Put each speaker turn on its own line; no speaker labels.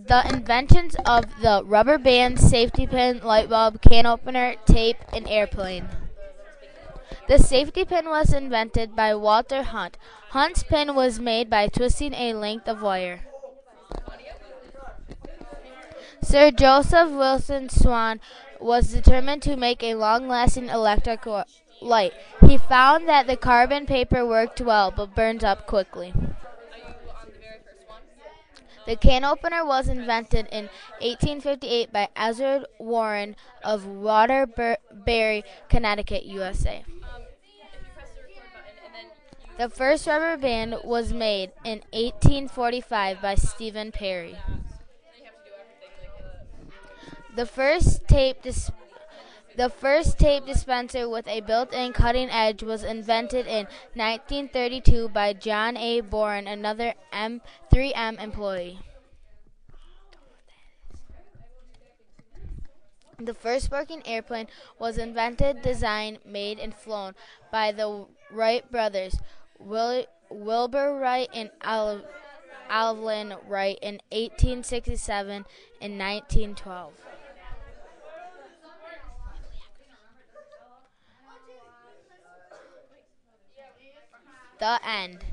The inventions of the rubber band, safety pin, light bulb, can opener, tape, and airplane. The safety pin was invented by Walter Hunt. Hunt's pin was made by twisting a length of wire. Sir Joseph Wilson Swan was determined to make a long-lasting electric light. He found that the carbon paper worked well but burns up quickly. The can opener was invented in 1858 by Ezra Warren of Waterbury, Connecticut, USA. The first rubber band was made in 1845 by Stephen Perry. The first tape dispenser with a built-in cutting edge was invented in 1932 by John A. Boren, another 3M employee. The first working airplane was invented, designed, made, and flown by the Wright brothers, Wilbur Wright and Alvin Wright, in 1867 and 1912. The end.